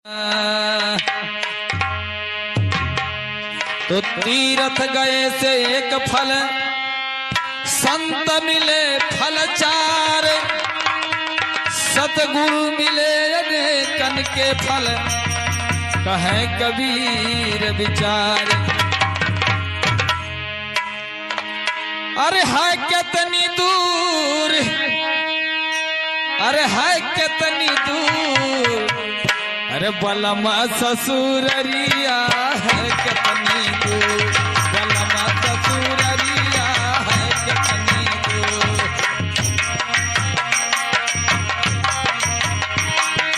तो तीर्थ गए से एक फल, संत मिले फल चार, सतगुरु मिले अनेकन के फल, कहे कबीर विचार। अरे है कितनी दूर, अरे है कितनी दूर, अरे बलमा ससुररिया है कितनी दूर, बलमा ससुररिया है कितनी दूर।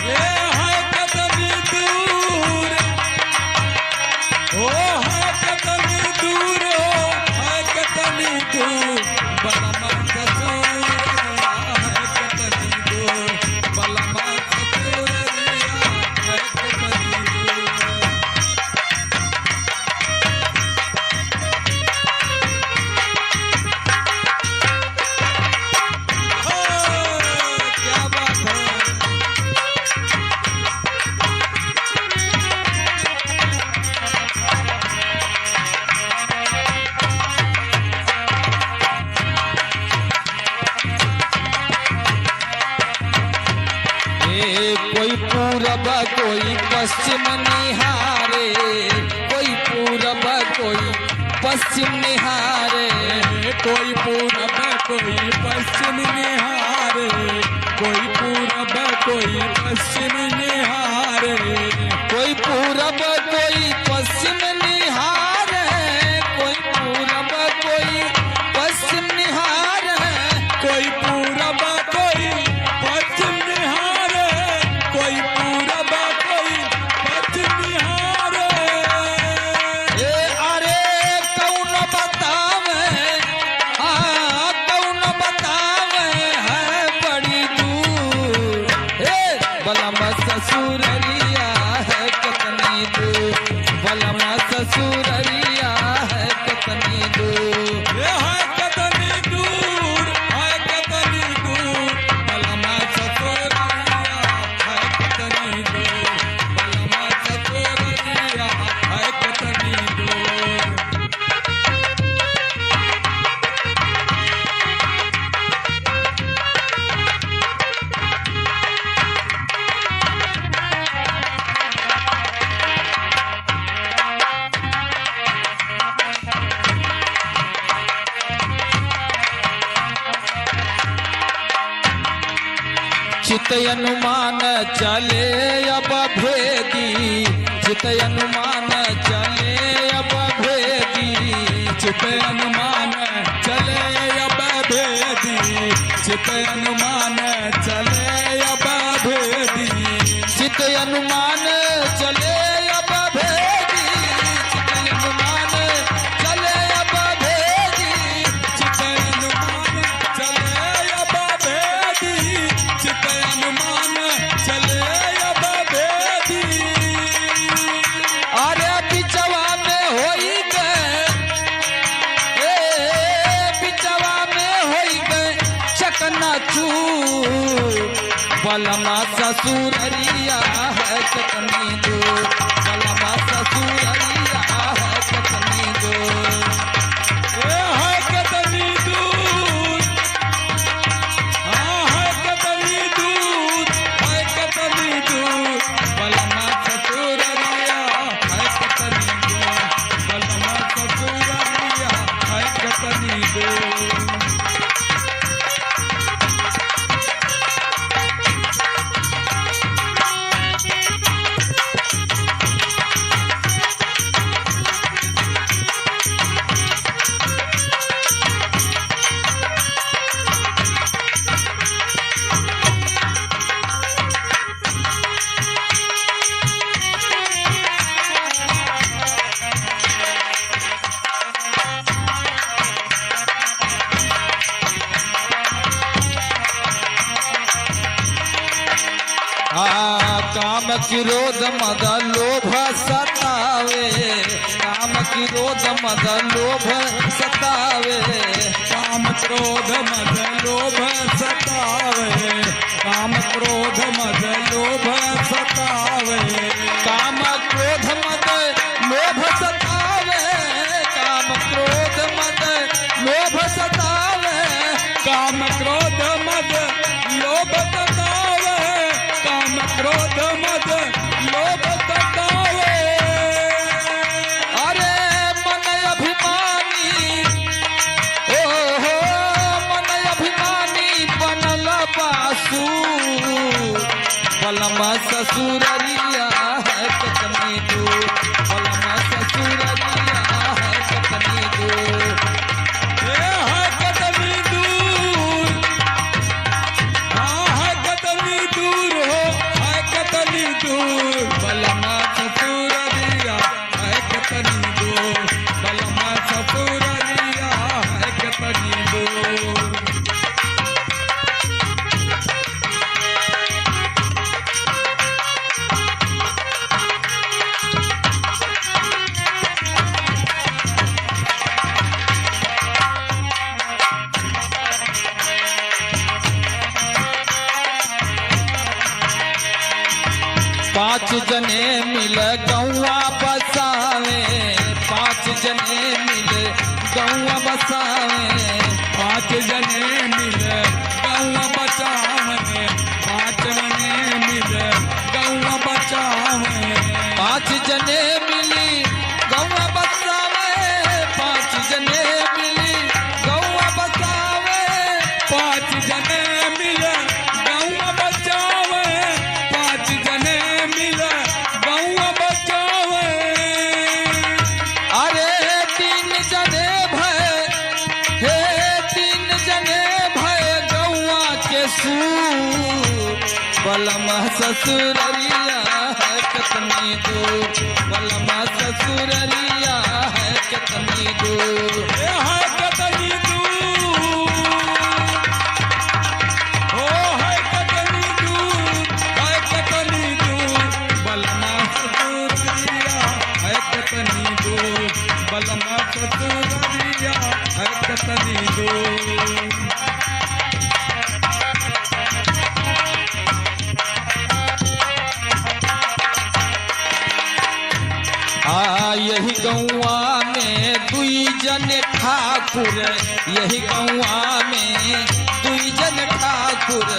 ये है कितनी दूर, ओ है कितनी दूर, है कितनी दूर, बलमा ससुररिया है कितनी दूर, बलमा कोई पूरब कोई पश्चिम निहारे, कोई पूरब कोई पश्चिम निहारे, कोई पूरब कोई पश्चिम निहारे, कोई पूरब कोई पश्चिम निहारे, कोई पूरब कोई पश्चिम निहारे, कोई पूरब कोई पश्चिम निहारे, कोई पूरब कोई पश्चिम निहारे, कोई पूरब कोई पश्चिम निहारे। अरे कौन बतावे, कौन बतावे है बड़ी दूर, बलमा ससुररिया है कितनी दूर, बलमा ससुररिया है कितनी दूर। ये है कितनी दूर, है कितनी दूर, बलमा ससुररिया है कितनी दूर, बलमा ससुररिया है कितनी दूर। चित अनुमान चले अब भेदी, चित अनुमान चले अब भेदी, चित अनुमान चले अब भेदी, चित अनुमान चले अब भेदी, चित अनुमान चले अब भेदी, चित अनुमान चले अब भेदी, चित अनुमान चले अब भेदी, चित अनुमान चले अब भेदी। अरे बिचवा में होई गए, बिचवा में होई गए चकनाचूर, बलमा ससुररिया है कितनी दूर, बलमा ससुररिया है कितनी दूर। ये है कितनी दूर, हाँ है कितनी दूर, है कितनी दूर, बलमा ससुररिया है कितनी दूर, बलमा ससुररिया है कितनी दूर। क्रोध मद लोभ सतावे, काम क्रोध मद लोभ सतावे, काम क्रोध मद लोभ सतावे, काम क्रोध मद लोभ सतावे, काम क्रोध मद लोभ सतावे, काम क्रोध मद लोभ सतावे, काम क्रोध मद लोभ सतावे, काम क्रोध मद लोभ सतावे। अरे मन अभिमानी, ओ हो मन अभिमानी बनल बासु, बलमा ससुररिया है कितनी दूर, बलमा ससुररिया है कितनी दूर, ये है कितनी दूर, हाँ है कितनी दूर हो, है कितनी दूर, बलमा ससुररिया है कितनी दूर, बलमा ससुररिया है कितनी दूर। पांच जने मिल गौआ बसावे, पांच जने मिल गौआ बसावे, पांच जने मिल गौआ बचावे, पांच जने मिल गौआ बचावे, पांच जने मिली गौआ बसावे, पांच जने मिली गौआ बसावे, पांच जने मिल गौआ बचावे, पांच जने मिल गौआ बचावे। अरे तीन जने भय, हे तीन जने भय गौआ के सूर, बलमा ससुररिया है कितनी दूर, बलमा ससुररिया है कितनी दूर, ये है कितनी दूर, ओ है कितनी दूर, है कितनी दूर, बलमा ससुररिया है कितनी दूर, बलमा ससुररिया है कितनी दूर। यही गौआ में दुई जन ठाकुर, यही गौआ में दुई जन ठाकुर,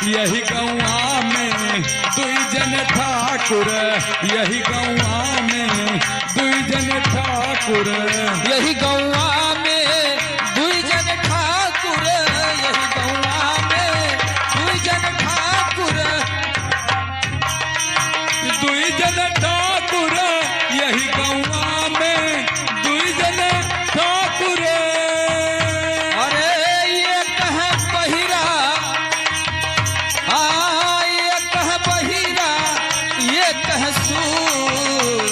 यही गौआ में दुई जन ठाकुर, यही गौआ में दुई जन ठाकुर, यही गौआ में दुई जन ठाकुर, यही गौआ में दुई जन ठाकुर, दुई जन ठाकुर, यही गौआ में दुई जन ठाकुर। अरे ये कह बहिरा, हाँ ये कह बहिरा, ये कह सूर,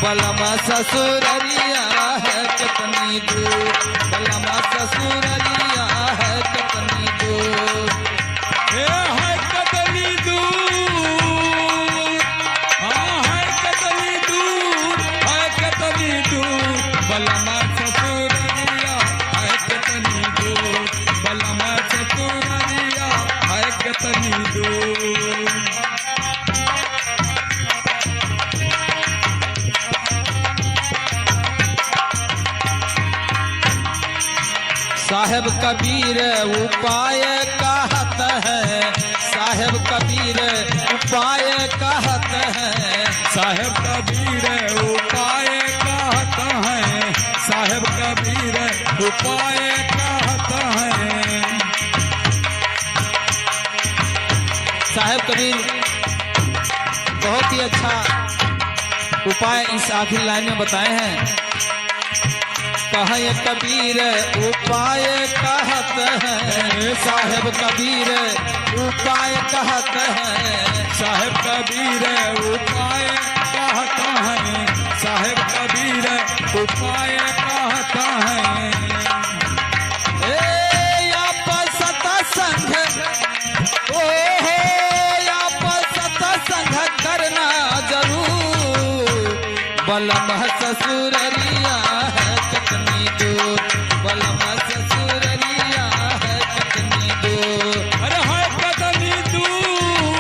बलमा ससुररिया है कितनी दूर, बलमा ससुररिया है कितनी दूर, ये है कितनी दूर, हाँ है कितनी दूर, है कितनी दूर, बलमा ससुररिया है कितनी दूर, बलमा ससुररिया है कितनी दूर। साहेब कबीर उपाय कहत है, साहेब कबीर उपाय कहत है, साहेब कबीर उपाय कहत है, साहेब कबीर उपाय कहत है। साहेब कबीर बहुत ही अच्छा उपाय इस आखिरी लाइन में बताए हैं। कहे कबीर उपाय कहत है, साहेब कबीर उपाय कहत है, साहेब कबीर उपाय कहत है, साहेब कबीर उपाय कहत है। ए आप सत्संग, ओ हो आप सत्संग करना बलम ससुररिया है कितनी दूर, बलम ससुररिया है कितनी दूर। अरे है कितनी दूर,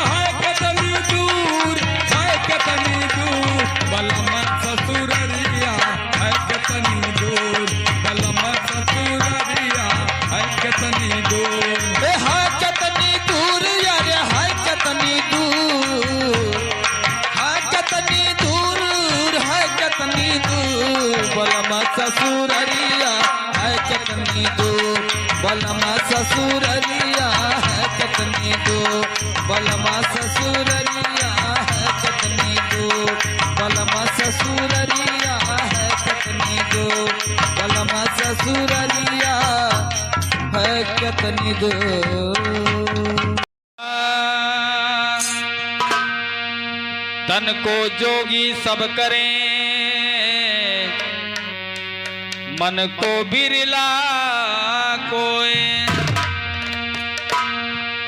है कितनी दूर, है कितनी दूर, बलम ससुररिया है कितनी दूर, बलम ससुररिया है कितनी दूर। ए है कितनी दूर यार, है कितनी दूर, है कितनी दूर, है कितनी दूर, बलम ससुररिया है कितनी दूर, बलम ससुररिया है कितनी दूर, बलम ससुररिया है कितनी दूर, बलम ससुररिया है कितनी दूर, बलम ससुररिया है कितनी दूर। तन को जोगी सब करें, मन को बिरला कोई,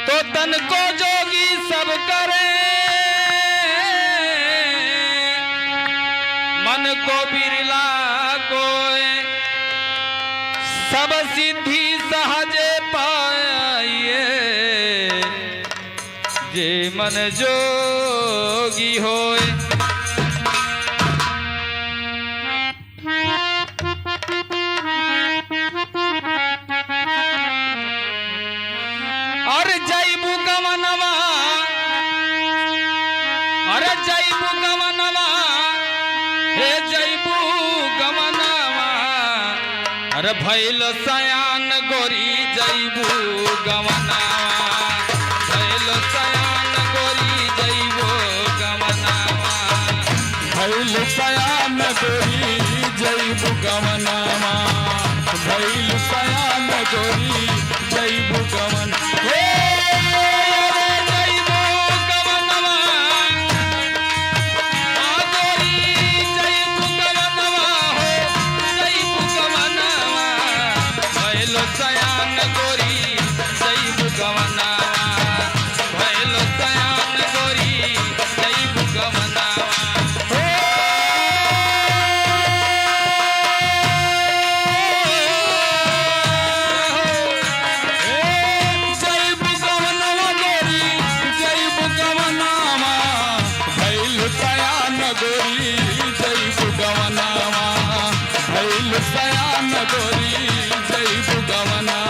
तो तन को जोगी सब करें, मन को बिरला कोई, सब सिद्धि सहजे पाइए, जे मन जोगी होए। अरे जैबू गमनवा, अरे जैबू गमनवा, हे जैबू गमनवा, अरे भैल सयान गोरी जैबू गमनवा, भैल सयान गोरी जैबू गमनवा, भैल सयान गोरी जैबू गमनवा, भैल सयान गोरी जैबू गमन। हे जैबू गमनवा, आ गोरी जैबू गमनवा हो, जैबू गमनवा, भैल सयान गोरी जैबू गमनवा, भैल सयान गोरी जैबू गमनवा। जैबू गमनवा गोरी जैबू गमनवा, भैल सयान गोरी जैबू गमनवा, भैल सयान गोरी जैबू गमनवा।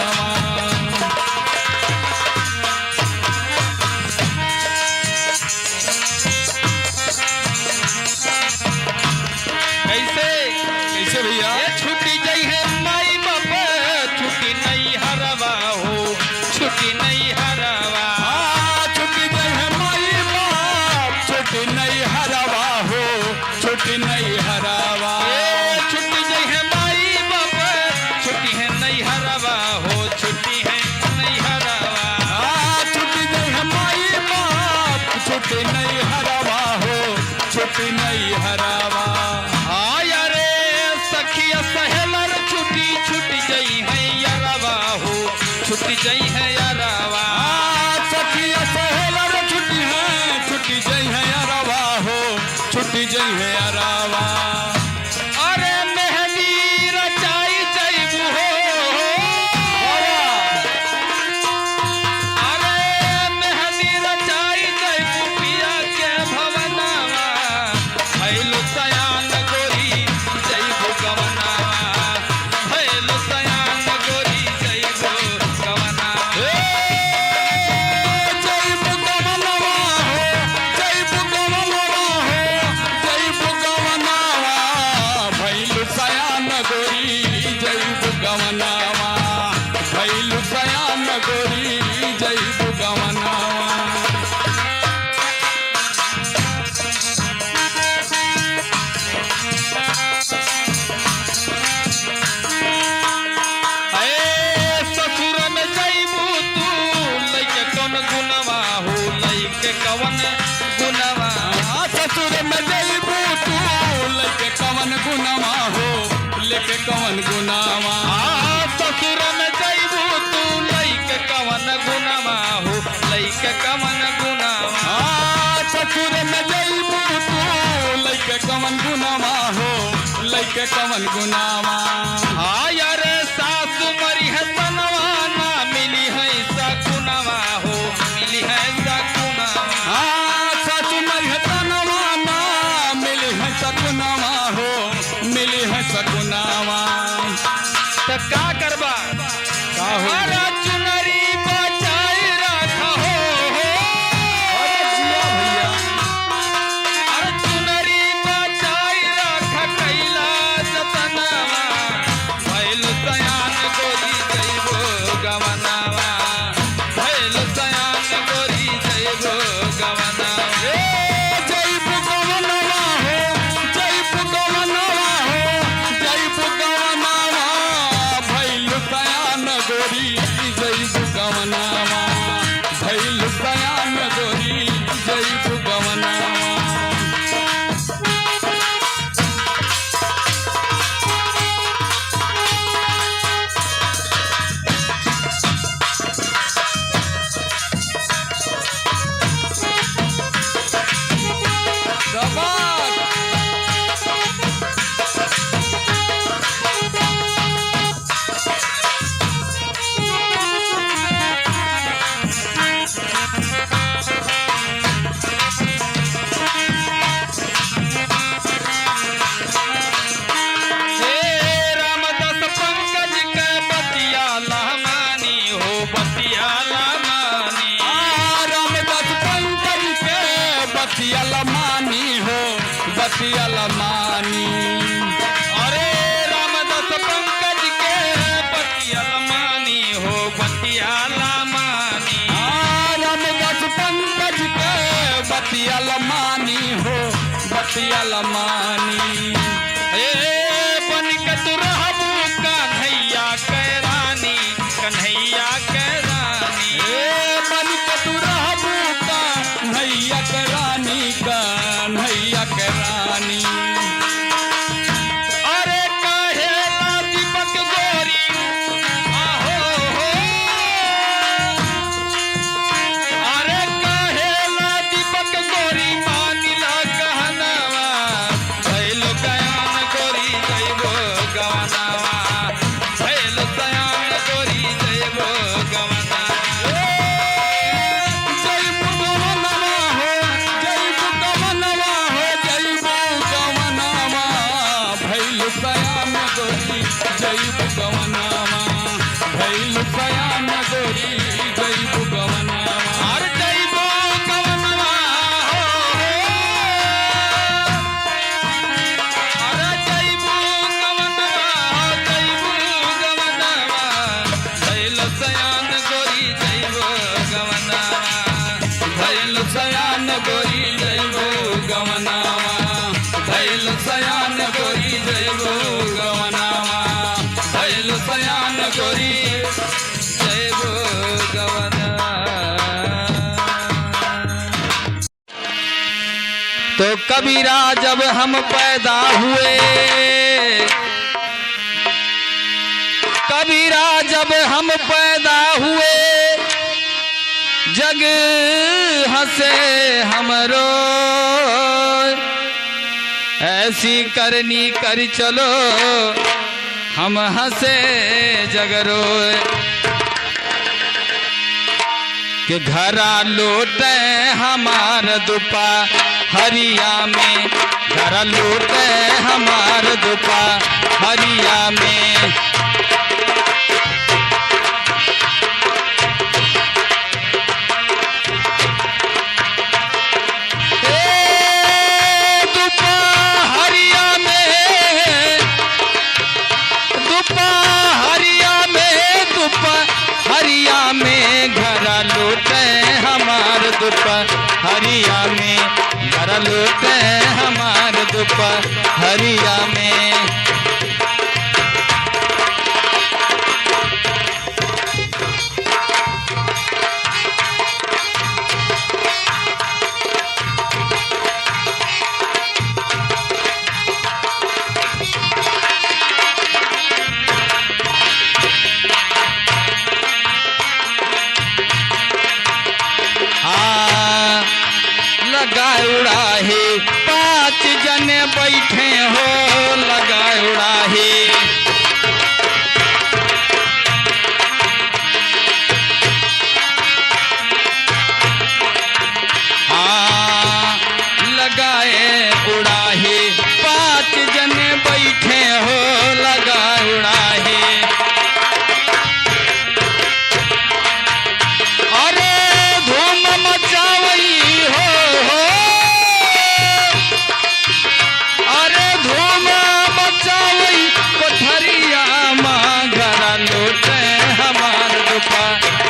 कैसे कैसे भैया? ये छुट्टी गई है माई बाप, छुट्टी नहीं हरवा हो, छुट्टी नहीं हरवा। छुट्टी गई है माई बाप, छुट्टी नहीं हरावा हो, छुट्टी नहीं हरावा। ये छुट्टी गई है माई बाप, छुट्टी है नहीं हरवा हो, छुट्टी है नहीं हरवा। छुट्टी गई है माई बाप, छुट्टी नहीं हरावा हो, छुट्टी नहीं हरावा। हाँ यारे सखिया सहेलर छुट्टी छुट्टी गई है यारवा हो, छुट्टी गई है यारवा। सखिया सहेलर छुट्टी है, छुट्टी जई है हरावा हो, छुट्टी जई है हरावा। अरे मेहंदी रचाई जैबू हो, अरे मेहंदी रचाई जैबू पिया के भवनवा, भैल सयान गोरी जैबू गमनवा, भैल सयान गोरी जैबू गमनवा। जैबू गमनवा हो, जैबू गमनवा हो, जैबू गमनवा, भैल सयान गोरी जैबू गमनवा, भैल सयान गोरी जैबू गमनवा। ससुर में जैबू तू लैके कौन गुनवा हो, लैके कवन गुनवा। ससुर में जैबू तू लेके कवन गुनावा हो, लेके कवन गुनावा। ससुर में जैबू तू लैके कवन गुनवा हो, लैके कवन गुनवा। ससुर में जैबू तू कवन गुनावा हो लइके कवन गुनावा हाँ यार सासु मरी है तनवा ना मिली है सकुनवा हो मिली है सकुनवा हाँ सासु मरी है तनवा ना मिली है सकुनावा हो मिली है सकुनावा तो का करबा का हो अरे चुनरी बचाई रखा हो अरे जिया भैया अरे चुनरी बचाई रखा कैला जतनवा भइल सयान गोरी जइबो गवनवा भइल सयान गोरी जइबो गवनवा जयपु गवनवा हो जयपु गवनवा हो जयपु गवनवा भइल सयान गोरी जयपु गवनवा भइल सयान गोरी जयपु गवनवा शाबाश हे रामदास पंकज के बतिया लहमानी हो बतिया लहमानी रामदास पंकज के बतियल मानी हो बतियल मानी अरे रामदास पंकज के बतिया लहमानी हो बतिया लहमानी रामदास पंकज के बतियल मानी हो बतियल मानी हे बन के तू रहबू कन्हैया के रानी कन्हैया के रानी बन के तू रहबू कन्हैया के रानी कन्हैया के रानी अरे कहेला दीपक गोरी आहो हो अरे कहेला दीपक गोरी मानिला कहनवा भइल गयान गोरी जइबो गवनवा भइल सयान गोरी जइबो गवनवा जयपु गवनवा हो जयपु गवनवा हो जयपु गवनवा भइल सयान गोरी जयपु गवनवा भइल सयान गोरी जयपु गवनवा अरे जइबो गवनवा हो अरे जइबो गवनवा जइबो गवनवा भइल सयान गोरी जइबो गवनवा भइल सयान गोरी जयबु गवनवा भइल सयान गोरी जयबु गवनवा भइल सयान गोरी जइबो गवनवा। तो कबीरा जब हम पैदा हुए कबीरा जब हम पैदा हुए जग हंसे हमरो ऐसी करनी कर चलो हम हंसे जगरो कि घरा लौटे हमार दुपा हरिया में घरा लौटे हमार दुपा हरिया में हरिया में घर लूटे हमार हरिया में लगा उड़ा है 5 जने बैठे हो लगा उड़ाहे। हाँ लगाए उड़ाहे, 5 जने बैठे हो लगा उड़ाहे। अरे धूम मचावई हो, अरे धूम मचावई कोठरिया माँ घरा लौटे हमार दुपा,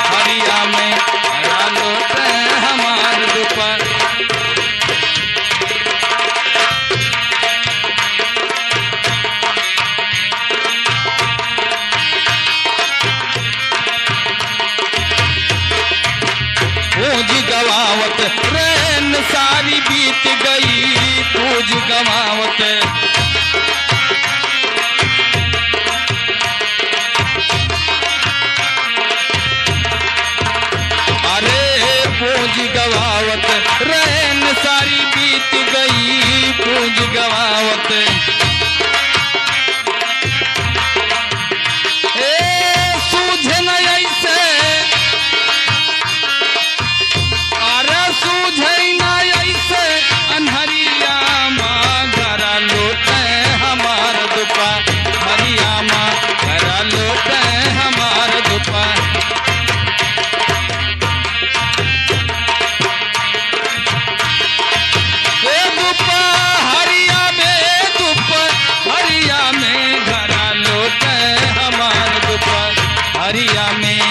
हरिया में घरा लौटे हमार दुपा। पूज गवावत रैन सारी बीत गई, पूज गवावत। अरे पूज गवावत रैन सारी बीत गई, पूज गवावत। सूझे न ऐसे, सूझे न ऐसे अन्हरिया माँ घरा लौटे हमार दुपा, हरिया माँ घरा लौटे हमार दुपा। दुपा हरिया में घरा लौटे हमार दुपा, हरिया में।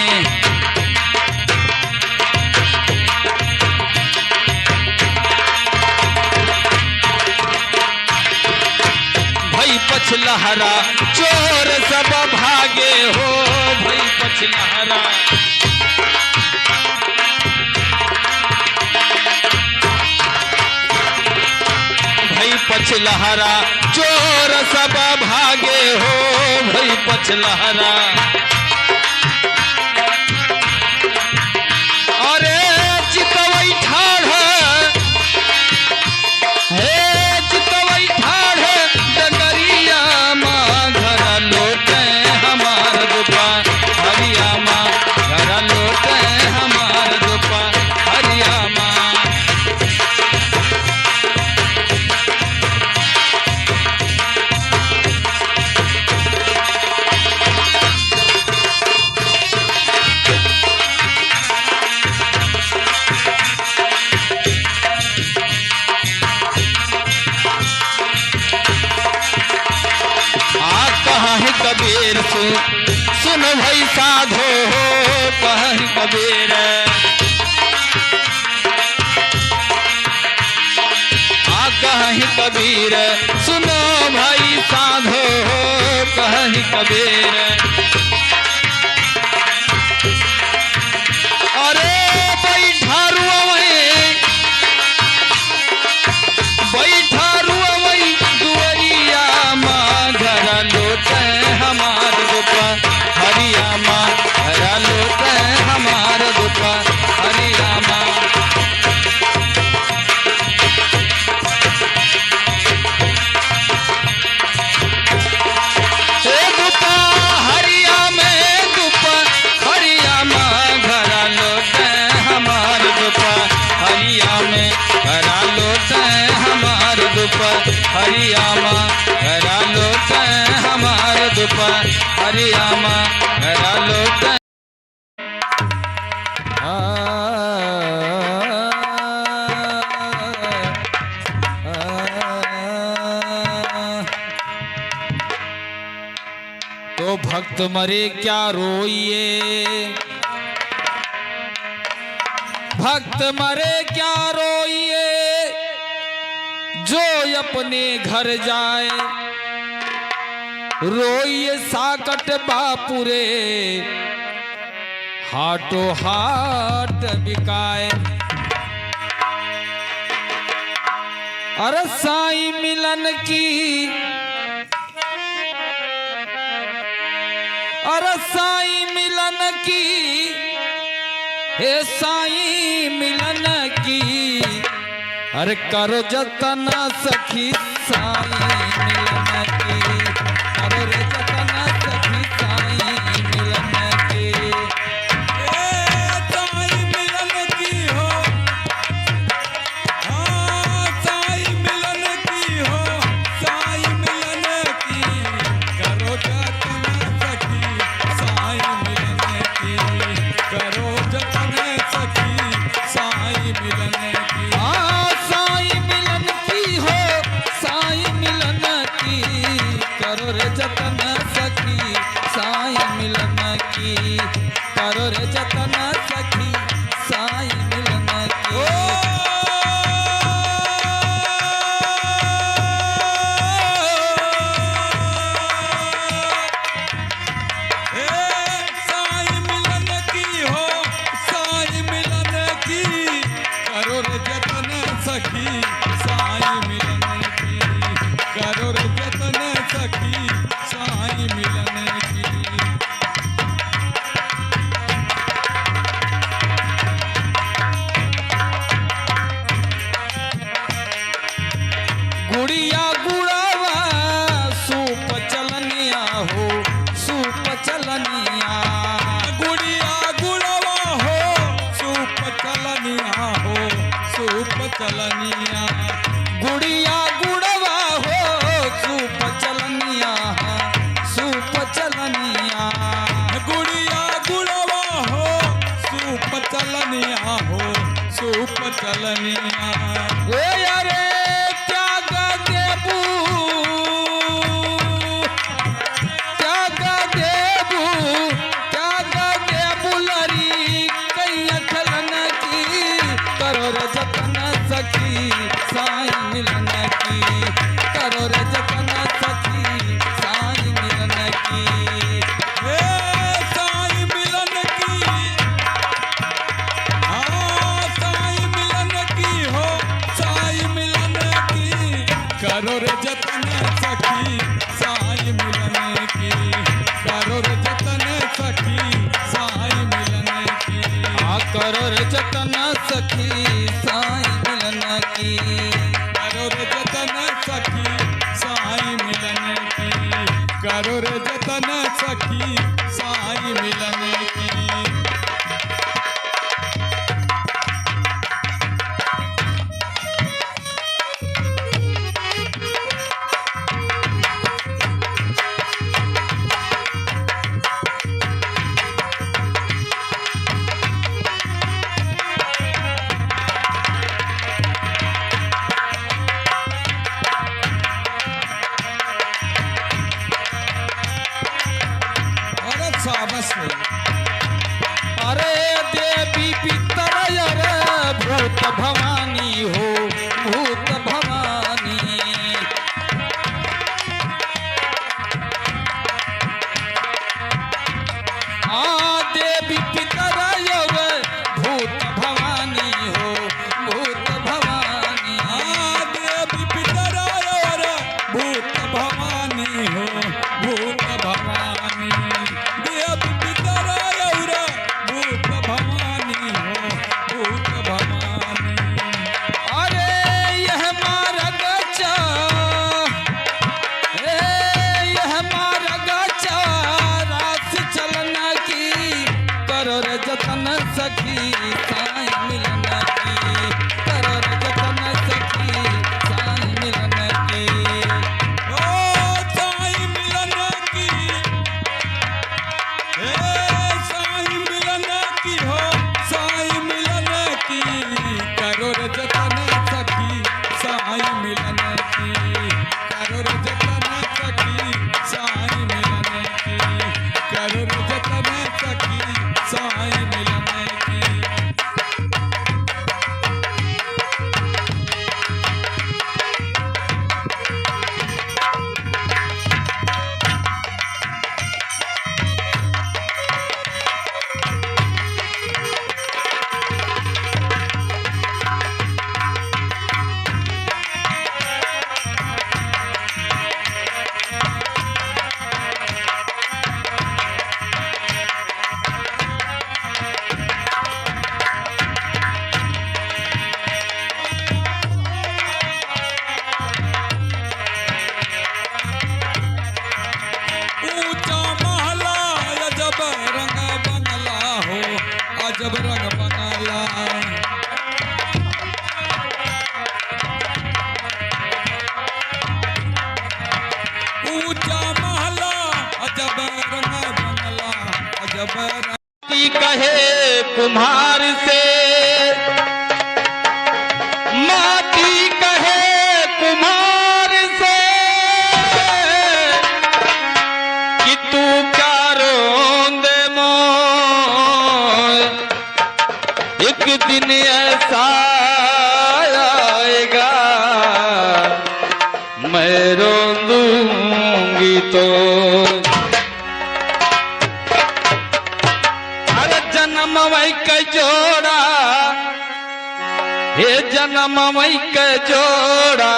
पछलहरा चोर सब भागे हो, भई पछलहरा। भई पछलहरा चोर सब भागे हो, भई पछलहरा। अरे चितवई ठाढ़, हे चितवई ठाढ़ डगरिया माँ घरा लौटे हमार दुपा, हरिया माँ घरा लौटे हमार दुपा, हरिया माँ। कबीर सुन भई साधो हो, कहीं कबीर। कहीं कबीर सुनो भाई साधो हो, कहीं कबीर। अरे बैठा रुआवई दुअरिया माँ घरा लौटे हमार दुपा, हरिया माँ घरा लौटे हमार दुपा, हरिया माँ। दुपा हरिया में दुपा, हरिया माँ घरा लौटे हमार दुपा, हरिया में घरा लौटे हमार दुपा, हरिया माँ घरा लौटे हमार दुपा, हरिया माँ घरा लौटे। तो भक्त मरे क्या रोइए, भक्त मरे क्या रोइए, जो अपने घर जाए। रोइए साकट बापुरे, हाटो हाट बिकाए। अरे साईं मिलन की, अरे साईं मिलन की, हे साईं मिलन की। अरे करो जतन सखी साई मिलन की करो रे जतन सखी साई मिलन की साई मिलन की हो साई मिलन की हो साई मिलन की करो जतन सखी साई मिलन की करो जतन सखी साई मिलन की साई मिलन की हो साई मिलन की करो रे जतन सखी साई मिलन की करो रे जतन सखी साई मिलन की साई मिलन की हो साई मिलन की करो रे जतन सखी साई मिलन की करो रे जतन सखी साई मिलन की गुड़िया गुड़ावा सूप चलनिया हो सूप चलनिया गुड़िया गुड़वा हो सूप चलनिया हो सूप चलनिया गुड़िया गुड़वा हो सूप चलनिया सूप चलनिया गुड़िया गुड़वा हो सूप चलनिया हो सूप चलनिया ए यारे त्याग देबू त्याग देबू त्याग देबू लरी कैया खलन की करो रे जतन सखी साई मिलन की करो रे जतन सखी साई मिलन की साई मिलन की साई मिलन की हो साई मिलन की करो रे जतन सखी साई मिलन की करो रे जतन सखी साई मिलन की करो रे जतन सखी साई मिलन की करो रे जतन सखी साई मिलन की करो रे जतन सखी साई मिलन की शाबाश भाई सब की कहे कुम्हार से, माटी कहे कुम्हार से कि तू क्या रोंदे मोय, एक दिन ऐसा आएगा मैं रोंदूंगी तो। अरे जन्म वही के जोड़ा, हे जन्म वही के जोड़ा,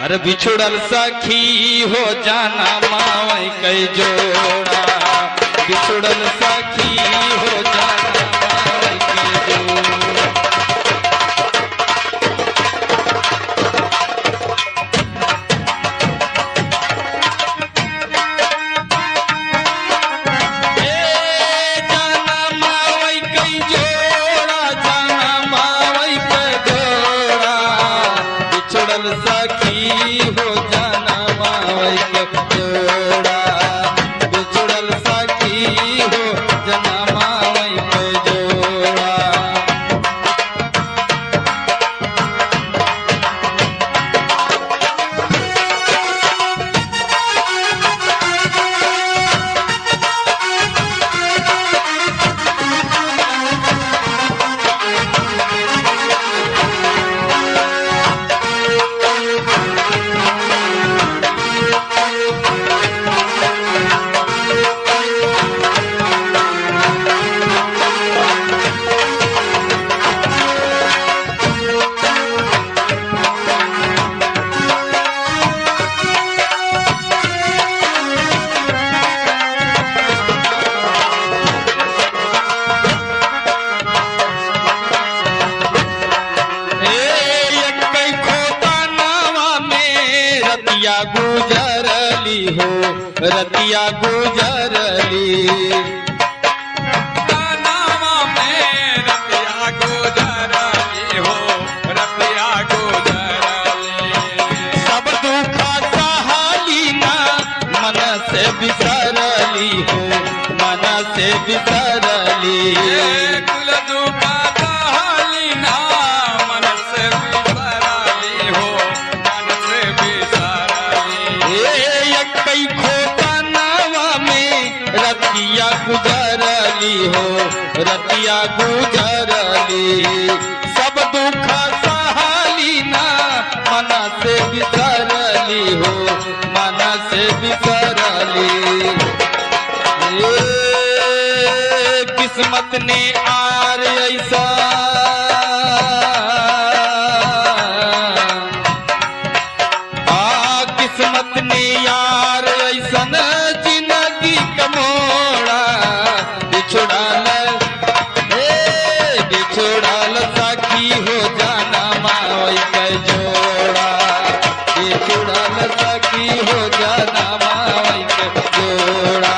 अरे बिछुड़ल सखी हो जाना मावई के जोड़ा, बिछुड़ल सखी हो जाना मावई के जोड़ा। सखी हो जाना मावई के जोड़ा, बिछुड़ल सखी हो जाना मावई के जोड़ा। रतिया गुजरली हो, रतिया गुजरली, नामा में रतिया गुजरली हो, रतिया गुजरली। सब दुख सहाली ना मन से बिसरली हो, मन से बिसरली। कुल दुख सहाली ना मन से बिसरली हो, मन से बिसरली। कई खोता नावा में रतिया गुजरली हो, रतिया गुजरली। सब दुख सहाली ना मन से बिसरली हो, मन से बिसरली। किस्मत ने आर ऐसा किस्मत ने यार ऐसन जिंदगी कमोड़ा, बिछुड़ाल बिछुड़ाल सखी हो जाना मावई के जोड़ा, बिछुड़ाल सखी हो जाना मावई के जोड़ा।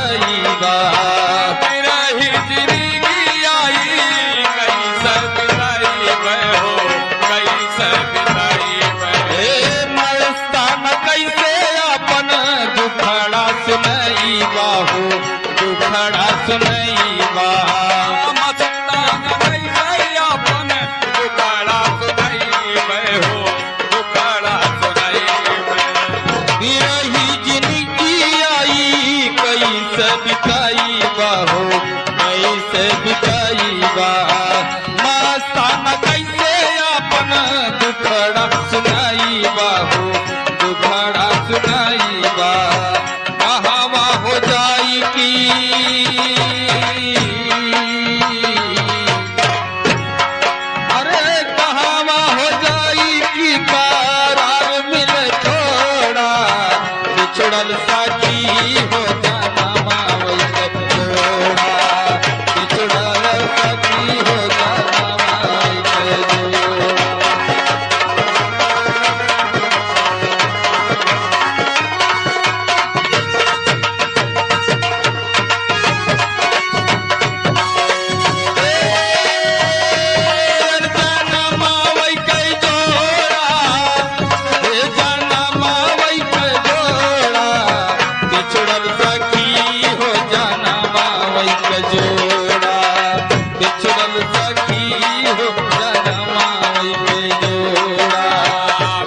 बिताईबा बिरही जिंदगी आई कैसे बिताईबे हो कैसे बिताईबे ए मस्ताना कैसे अपन दुखड़ा सुनईबा हो दुखड़ा सुनईबा मस्ताना कैसे अपन दुखड़ा सुनाईबे हो दुखड़ा सुनाईबे बिरही जिंदगी आई कैसे बिताईबा हो कैसे बिताईबा मस्ताना कैसे अपन दुखड़ा सुनाईबा हो दुखड़ा सुनाईबा कहावा हो जाई की अरे कहावा हो जाई की करार मिल थोड़ा बिछड़ल साथी हो जाना मावई के जोड़ा बिछड़ल साथी हो जाना मावई के जोड़ा जाना मावई के जोड़ा हे जाना मावई के जोड़ा बिछड़ल सखी हो जाना मावई के जोड़ा बिछड़ल सखी हो जाना मावई के जोड़ा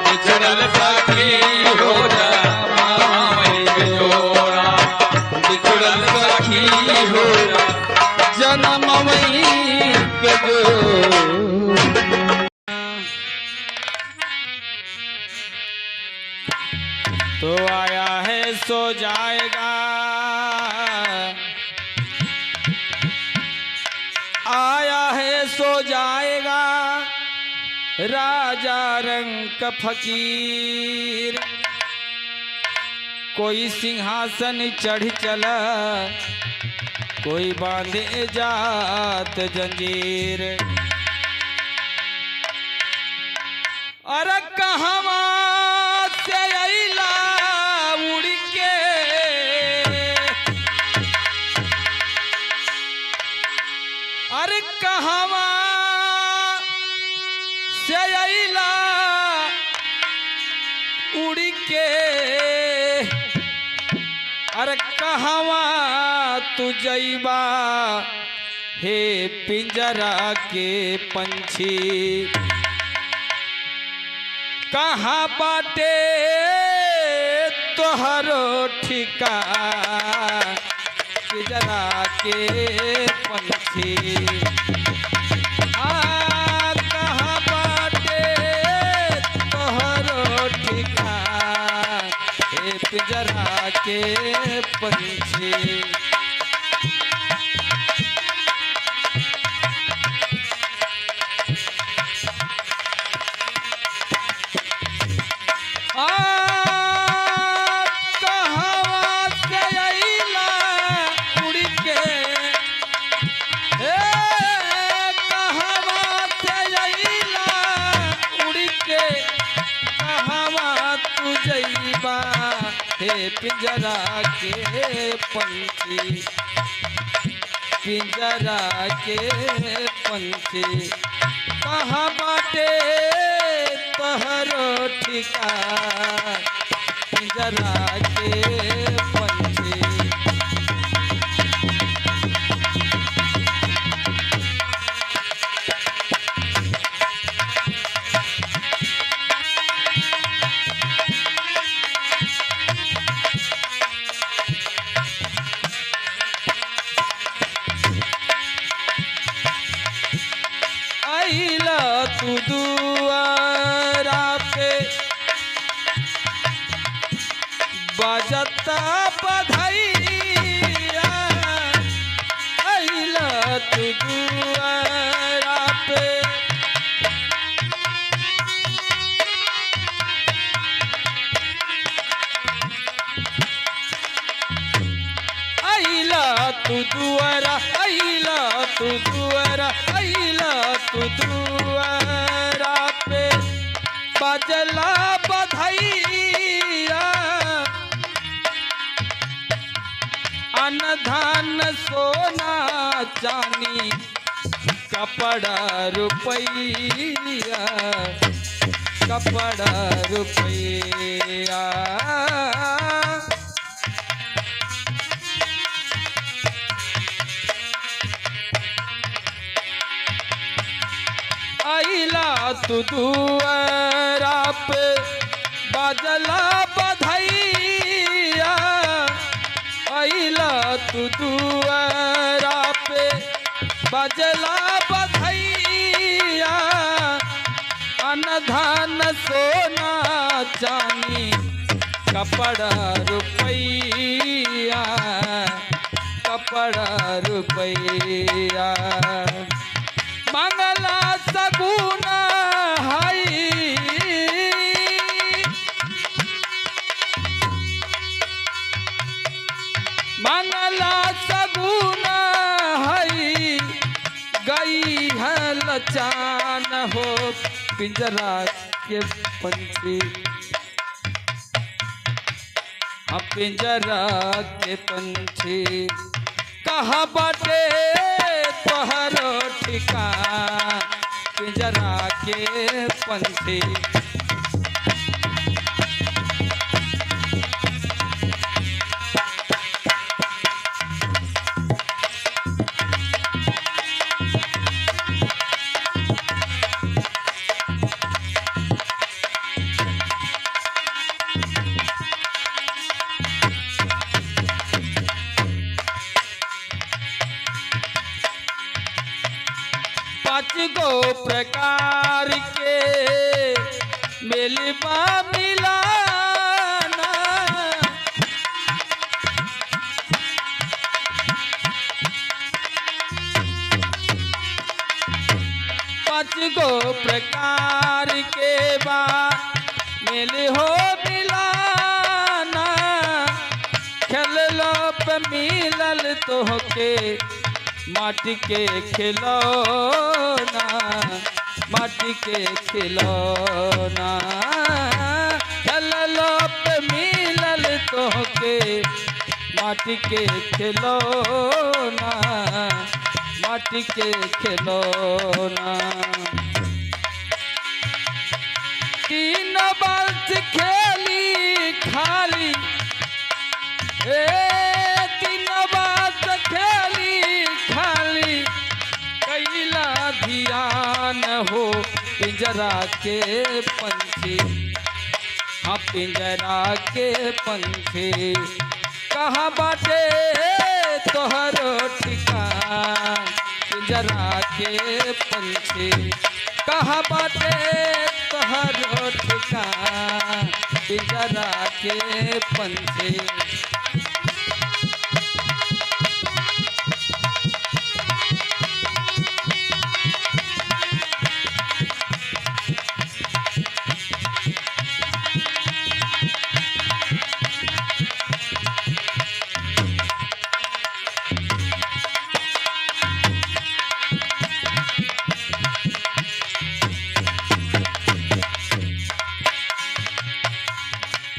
बिछड़ल सखी हो जाना मावई के जोड़ा बिछड़ल सखी हो जाना मावई के जोड़ा तो आया है सो जाएगा आया है सो जाएगा राजा रंग फकीर कोई सिंहासन चढ़ चला कोई बांधे जात जंजीर अरे कहवा से अइला उड़ के अरे कहवा से अइला उड़ के अरे कहवा तू जइबा हे पिंजरा के पंछी कहाँ बाटे तोहरो ठिकाना पिंजरा के पंछी कहाँ बाटे तोहरो ठिकाना हे पिंजरा के पंछी कहवा से अइला उड़ के कहवा से अइला उड़ के कहवा तू जइबा हे पिंजरा के पंछी पिंजरा के पंछी कहाँ बाटे तोहरो ठिकाना पिंजरा के पंछी आइला तू दुआरा पे बजता बधाइया आइला तू दुआरा पे आइला तू दुआरा आइला तू दुआरा आइला तू दुआरा पे बजला बधाइया अन धन सोना चांदी कपड़ा रुपया कपड़ा रुपया आइला तू दुआरा पे बाजला बधैया आइला तू दुआरा पे बाजला बधैया अन धन सोना चांदी कपड़ा रुपया कपड़ा रुपया मंगला सगुन हई मंगला सगुन हई गई है लचान हो पिंजरा के पंछी पिंजरा के पंछी कहाँ बाटे तोहरो ठिकान पिंजरा के पंछी पाँच गो प्रकार के मिलबा मिलाना पाँच गो प्रकार के बा मिल हो मिलाना खेल पे मिलल तोहके माटी के खिलौना माटी के खिलौना खेललो पे मिलल तोहके माटी के खिलौना माटी के खिलौना तीन वर्ष खेली खाली तीन वर्ष खेली खाली कैला ध्यान हो पिंजरा के पंछी हाँ पिंजरा के पंछी कहाँ बाटे तोहरो ठिकान पिंजरा के पंछी कहाँ बाटे तोहरो ठिकान पिंजरा के पंछी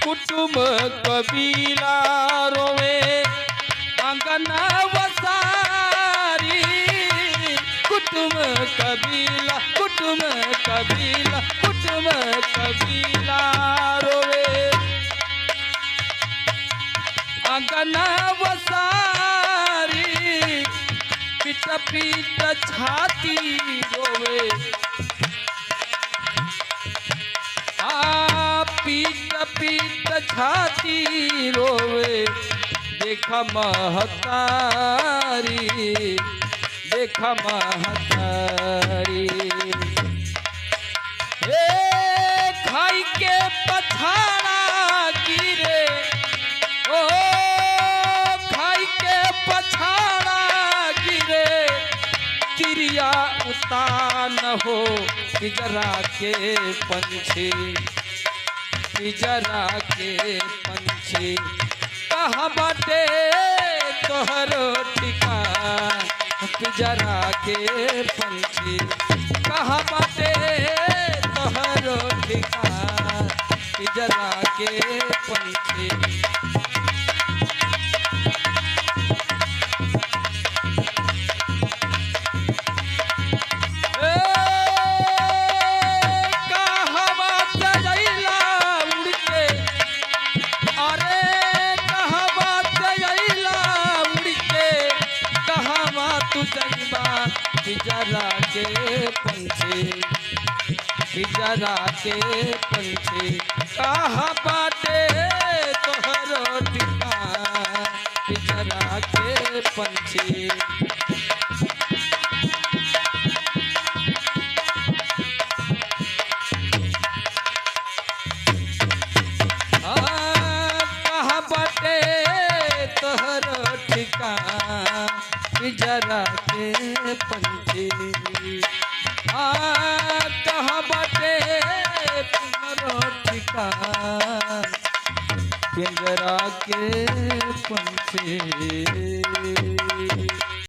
कुटुंब कबीला रोवे आंगन वसारी कुटुंब कबीला कुटुंब कबीला कुटुंब कबीला रोवे आंगन वसारी पीट पीट छाती रोवे पीट पीट छाती रोवे देखा महतारी देखा महतारी हे खाई के पछाड़ा गिरे ओ खाई के पछाड़ा गिरे तिरिया उतान हो पिंजरा के पंछी पिंजरा के पंछी कहाँ बाटे तोहरो ठिकान पिंजरा के पंछी कहाँ बाटे तोहरो ठिकान पिंजरा के पंछी पिंजरा के पंछी, पिंजरा के पंछी कहाँ बाटे तोहरो ठिकाना, पिंजरा के पंछी। कहाँ बाटे तोहरो ठिकाना, पिंजरा के पंछी। कहाँ बाटे तोहरो ठिकाना, पिंजरा के पंछी।